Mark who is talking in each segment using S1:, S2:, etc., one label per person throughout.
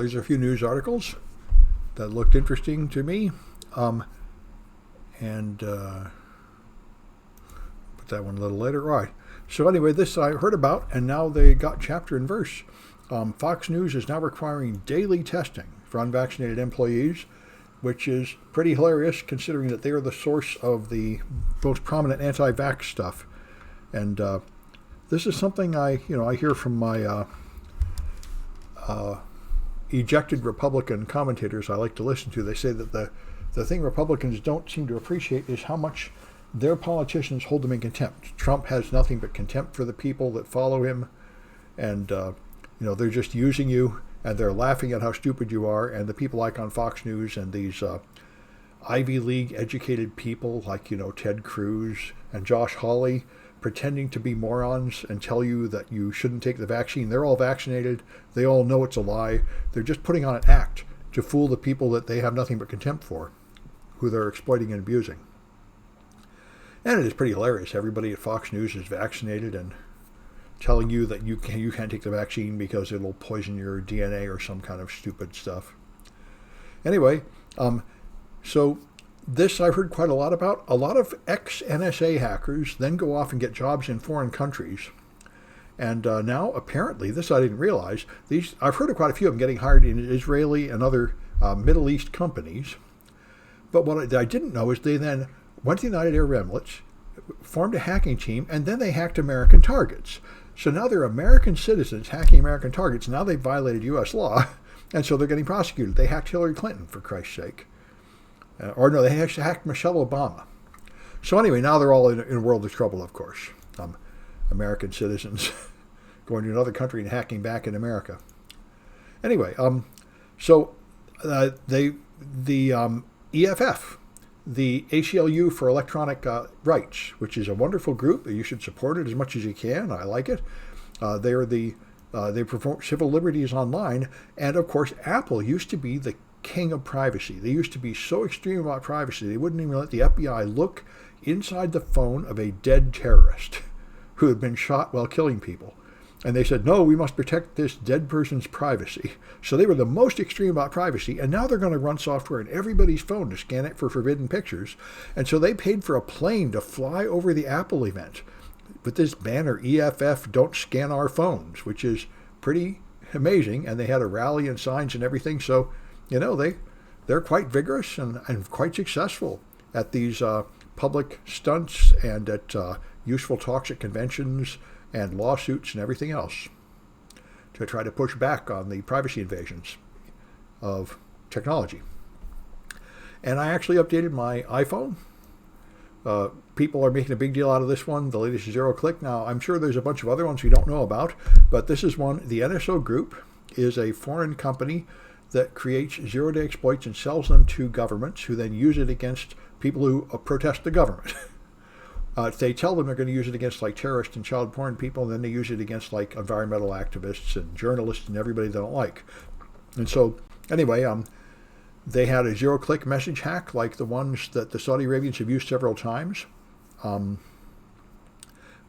S1: here's a few news articles that looked interesting to me. And put that one a little later. All right. So anyway, this I heard about, and now they got chapter and verse. Fox News is now requiring daily testing for unvaccinated employees, which is pretty hilarious considering that they are the source of the most prominent anti-vax stuff. And this is something I hear from my ejected Republican commentators I like to listen to. They say that the thing Republicans don't seem to appreciate is how much their politicians hold them in contempt. Trump has nothing but contempt for the people that follow him, and they're just using you, and they're laughing at how stupid you are. And the people like on Fox News and these Ivy League educated people like Ted Cruz and Josh Hawley, pretending to be morons and tell you that you shouldn't take the vaccine. They're all vaccinated. They all know it's a lie. They're just putting on an act to fool the people that they have nothing but contempt for, who they're exploiting and abusing. And it is pretty hilarious. Everybody at Fox News is vaccinated and telling you that you can't take the vaccine because it'll poison your DNA or some kind of stupid stuff. Anyway, so this I've heard quite a lot about. A lot of ex-NSA hackers then go off and get jobs in foreign countries. And now, apparently, this I didn't realize, I've heard of quite a few of them getting hired in Israeli and other Middle East companies. But what I didn't know is they then went to the United Arab Emirates, formed a hacking team, and then they hacked American targets. So now they're American citizens hacking American targets. Now they've violated U.S. law, and so they're getting prosecuted. They hacked Hillary Clinton, for Christ's sake. They actually hacked Michelle Obama. So anyway, now they're all in a world of trouble, of course. American citizens going to another country and hacking back in America. Anyway, the EFF, the ACLU for Electronic Rights, which is a wonderful group. You should support it as much as you can. I like it. They promote civil liberties online. And of course, Apple used to be the king of privacy. They used to be so extreme about privacy, they wouldn't even let the FBI look inside the phone of a dead terrorist who had been shot while killing people. And they said, no, we must protect this dead person's privacy. So they were the most extreme about privacy, and now they're going to run software in everybody's phone to scan it for forbidden pictures. And so they paid for a plane to fly over the Apple event with this banner, EFF, don't scan our phones, which is pretty amazing. And they had a rally and signs and everything. So they're quite vigorous and quite successful at these public stunts and at useful talks at conventions and lawsuits and everything else to try to push back on the privacy invasions of technology. And I actually updated my iPhone. People are making a big deal out of this one, the latest Zero Click. Now, I'm sure there's a bunch of other ones we don't know about, but this is one. The NSO Group is a foreign company that creates zero-day exploits and sells them to governments who then use it against people who protest the government. They tell them they're going to use it against like terrorists and child porn people, and then they use it against like environmental activists and journalists and everybody they don't like. And so anyway, they had a zero-click message hack like the ones that the Saudi Arabians have used several times,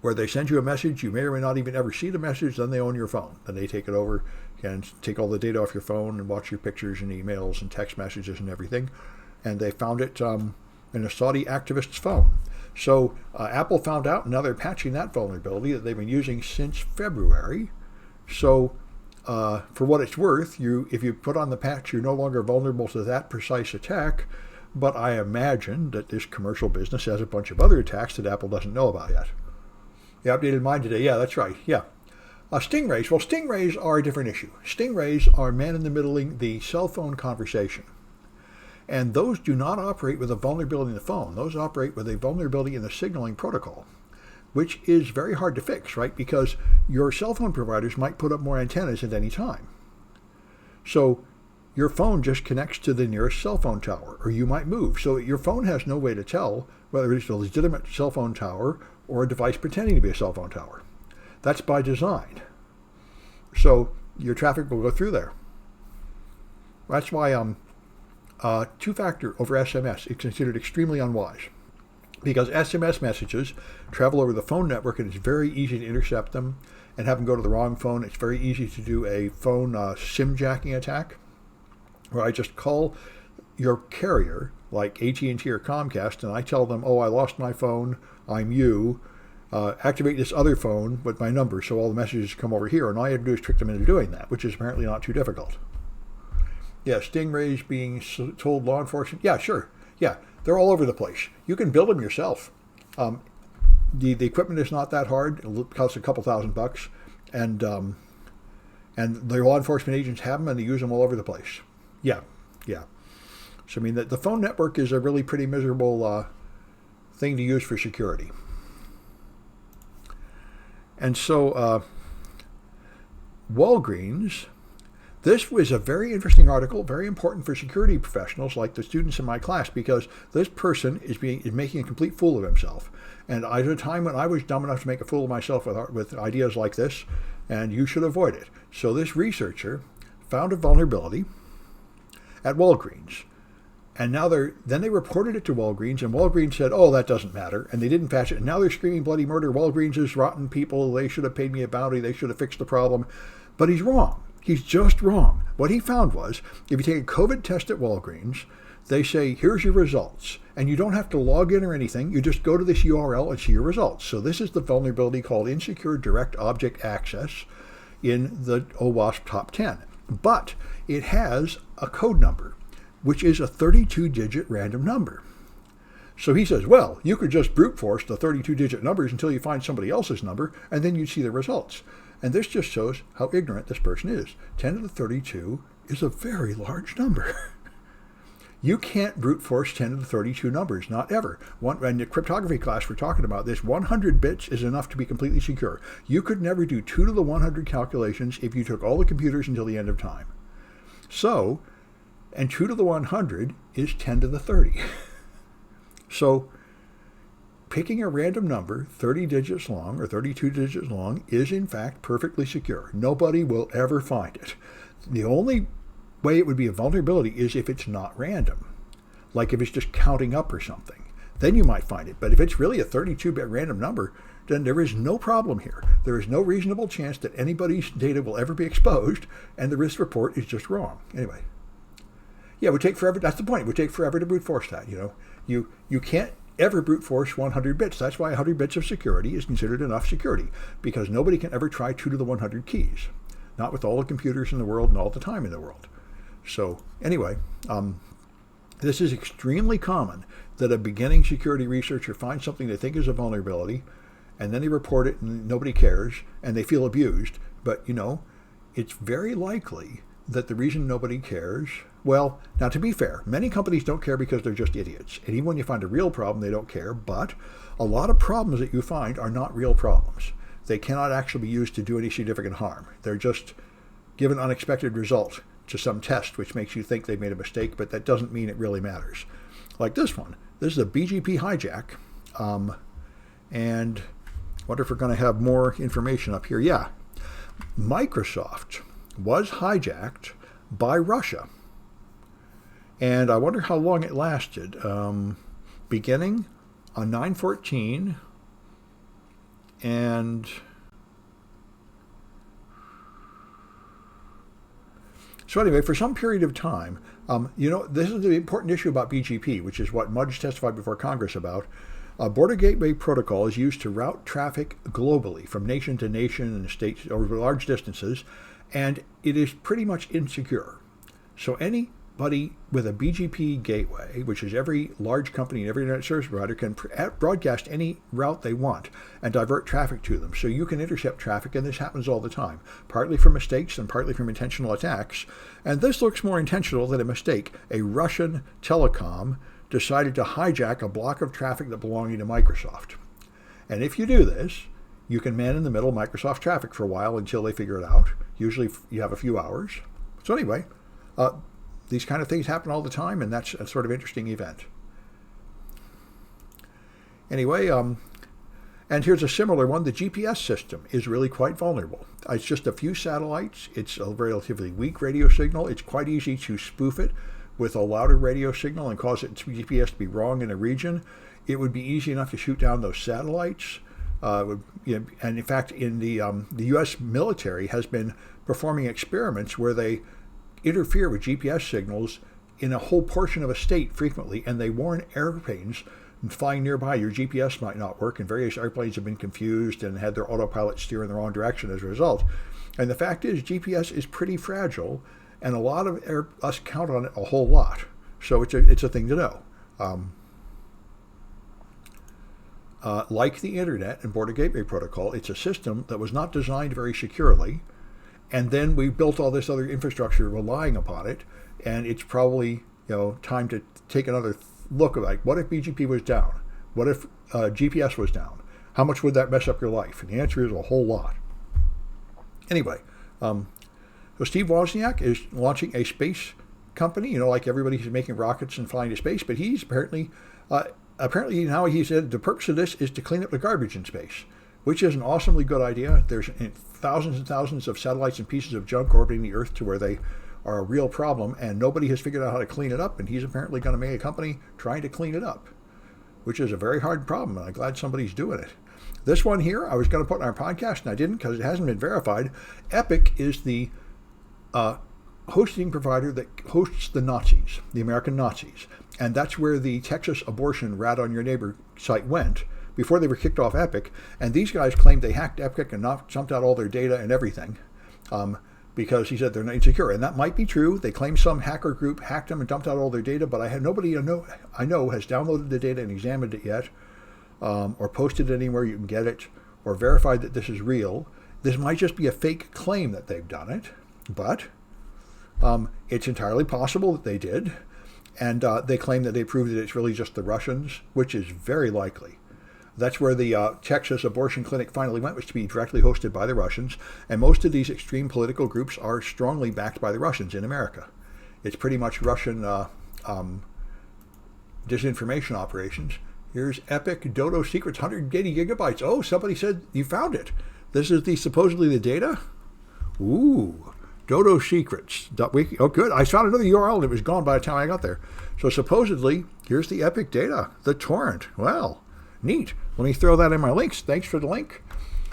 S1: where they send you a message, you may or may not even ever see the message, then they own your phone. Then they take it over and take all the data off your phone and watch your pictures and emails and text messages and everything. And they found it in a Saudi activist's phone. So Apple found out, and now they're patching that vulnerability that they've been using since February. So for what it's worth, if you put on the patch, you're no longer vulnerable to that precise attack. But I imagine that this commercial business has a bunch of other attacks that Apple doesn't know about yet. You updated mine today. Yeah, that's right. Yeah. Stingrays. Well, stingrays are a different issue. Stingrays are man-in-the-middling the cell phone conversation. And those do not operate with a vulnerability in the phone. Those operate with a vulnerability in the signaling protocol, which is very hard to fix, right? Because your cell phone providers might put up more antennas at any time. So your phone just connects to the nearest cell phone tower, or you might move. So your phone has no way to tell whether it's a legitimate cell phone tower or a device pretending to be a cell phone tower. That's by design. So your traffic will go through there. That's why two-factor over SMS is considered extremely unwise, because SMS messages travel over the phone network and it's very easy to intercept them. and have them go to the wrong phone. It's very easy to do a phone SIM jacking attack, where I just call your carrier, like AT&T or Comcast, and I tell them, oh, I lost my phone, I'm you, activate this other phone with my number so all the messages come over here, and all you have to do is trick them into doing that, which is apparently not too difficult. Yeah, stingrays being told law enforcement. Yeah, sure. Yeah, they're all over the place. You can build them yourself. The equipment is not that hard. It costs a couple $1,000, and the law enforcement agents have them, and they use them all over the place. Yeah. So, I mean, the phone network is a really pretty miserable thing to use for security. And so, Walgreens, this was a very interesting article, very important for security professionals like the students in my class, because this person is making a complete fool of himself. And at a time when I was dumb enough to make a fool of myself with ideas like this, and you should avoid it. So this researcher found a vulnerability at Walgreens. And now then they reported it to Walgreens, and Walgreens said, oh, that doesn't matter. And they didn't patch it. And now they're screaming bloody murder. Walgreens is rotten people. They should have paid me a bounty. They should have fixed the problem. But he's wrong. He's just wrong. What he found was, if you take a COVID test at Walgreens, they say, here's your results. And you don't have to log in or anything. You just go to this URL and see your results. So this is the vulnerability called Insecure Direct Object Access in the OWASP Top 10. But it has a code number, which is a 32-digit random number. So he says, well, you could just brute force the 32-digit numbers until you find somebody else's number, and then you'd see the results. And this just shows how ignorant this person is. 10 to the 32 is a very large number. You can't brute force 10 to the 32 numbers, not ever. In the cryptography class we're talking about this, 100 bits is enough to be completely secure. You could never do 2 to the 100 calculations if you took all the computers until the end of time. So, and 2 to the 100 is 10 to the 30. So, picking a random number, 30 digits long or 32 digits long, is in fact perfectly secure. Nobody will ever find it. The only way it would be a vulnerability is if it's not random. Like if it's just counting up or something. Then you might find it. But if it's really a 32-bit random number, then there is no problem here. There is no reasonable chance that anybody's data will ever be exposed, and the risk report is just wrong. Anyway. Yeah, it would take forever. That's the point. It would take forever to brute force that. You can't ever brute force 100 bits. That's why 100 bits of security is considered enough security, because nobody can ever try 2 to the 100 keys. Not with all the computers in the world and all the time in the world. So anyway, this is extremely common that a beginning security researcher finds something they think is a vulnerability, and then they report it and nobody cares, and they feel abused. But, it's very likely that the reason nobody cares, well, now to be fair, many companies don't care because they're just idiots. And even when you find a real problem, they don't care. But a lot of problems that you find are not real problems. They cannot actually be used to do any significant harm. They're just give an unexpected result to some test, which makes you think they made a mistake, but that doesn't mean it really matters. Like this one. This is a BGP hijack. And I wonder if we're going to have more information up here. Yeah. Microsoft was hijacked by Russia. And I wonder how long it lasted. Beginning on 9/14, and so anyway, for some period of time, this is the important issue about BGP, which is what Mudge testified before Congress about. Border Gateway Protocol is used to route traffic globally from nation to nation and states over large distances, and it is pretty much insecure. So anybody with a BGP gateway, which is every large company and every internet service provider, can broadcast any route they want and divert traffic to them. So you can intercept traffic, and this happens all the time, partly from mistakes and partly from intentional attacks. And this looks more intentional than a mistake. A Russian telecom decided to hijack a block of traffic that belonged to Microsoft. And if you do this, you can man in the middle Microsoft traffic for a while until they figure it out. Usually you have a few hours. So anyway, these kind of things happen all the time, and that's a sort of interesting event. Anyway, and here's a similar one. The GPS system is really quite vulnerable. It's just a few satellites. It's a relatively weak radio signal. It's quite easy to spoof it with a louder radio signal and cause its GPS to be wrong in a region. It would be easy enough to shoot down those satellites. And in fact, in the U.S. military has been performing experiments where they interfere with GPS signals in a whole portion of a state frequently, and they warn airplanes flying nearby your GPS might not work, and various airplanes have been confused and had their autopilot steer in the wrong direction as a result. And the fact is, GPS is pretty fragile, and a lot of us count on it a whole lot. So it's a thing to know. Like the internet and border gateway protocol, it's a system that was not designed very securely, and then we built all this other infrastructure relying upon it, and it's probably time to take another look at, like, what if BGP was down? What if GPS was down? How much would that mess up your life? And the answer is a whole lot. Anyway, so Steve Wozniak is launching a space company. Like everybody, he's making rockets and flying to space, but he's apparently now he said the purpose of this is to clean up the garbage in space, which is an awesomely good idea. There's thousands and thousands of satellites and pieces of junk orbiting the Earth to where they are a real problem, and nobody has figured out how to clean it up, and he's apparently going to make a company trying to clean it up, which is a very hard problem, and I'm glad somebody's doing it. This one here, I was going to put in our podcast, and I didn't because it hasn't been verified. Epic is the hosting provider that hosts the Nazis, the American Nazis, and that's where the Texas abortion rat on your neighbor site went before they were kicked off Epic, and these guys claimed they hacked Epic and jumped out all their data and everything. Because he said they're not insecure, and that might be true. They claim some hacker group hacked them and dumped out all their data, but I had nobody I know has downloaded the data and examined it yet, or posted it anywhere you can get it, or verified that this is real. This might just be a fake claim that they've done it, but it's entirely possible that they did, and they claim that they proved that it's really just the Russians, which is very likely. That's where the Texas abortion clinic finally went, was to be directly hosted by the Russians. And most of these extreme political groups are strongly backed by the Russians in America. It's pretty much Russian disinformation operations. Here's Epic Dodo Secrets, 180 gigabytes. Oh, somebody said you found it. This is supposedly the data? Ooh, Dodo Secrets. Oh, good. I found another URL and it was gone by the time I got there. So supposedly, here's the Epic data, the torrent. Well, neat. Let me throw that in my links. Thanks for the link.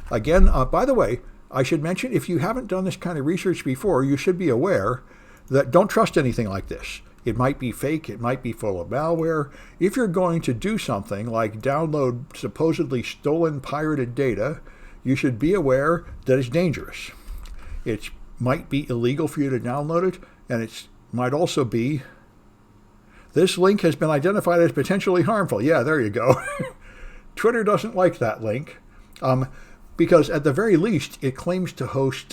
S1: Again, by the way, I should mention, if you haven't done this kind of research before, you should be aware that don't trust anything like this. It might be fake. It might be full of malware. If you're going to do something like download supposedly stolen, pirated data, you should be aware that it's dangerous. It might be illegal for you to download it, and it might also be, this link has been identified as potentially harmful. Yeah, there you go. Twitter doesn't like that link because at the very least, it claims to host,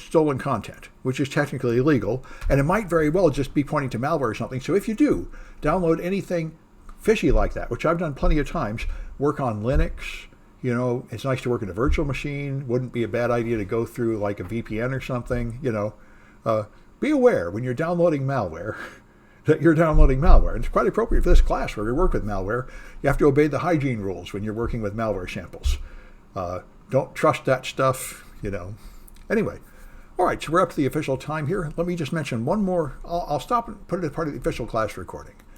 S1: stolen content, which is technically illegal, and it might very well just be pointing to malware or something. So if you do download anything fishy like that, which I've done plenty of times, work on Linux, it's nice to work in a virtual machine. Wouldn't be a bad idea to go through like a VPN or something, Be aware when you're downloading malware that you're downloading malware. And it's quite appropriate for this class where we work with malware. You have to obey the hygiene rules when you're working with malware samples. Don't trust that stuff, Anyway, all right, so we're up to the official time here. Let me just mention one more. I'll stop and put it as part of the official class recording.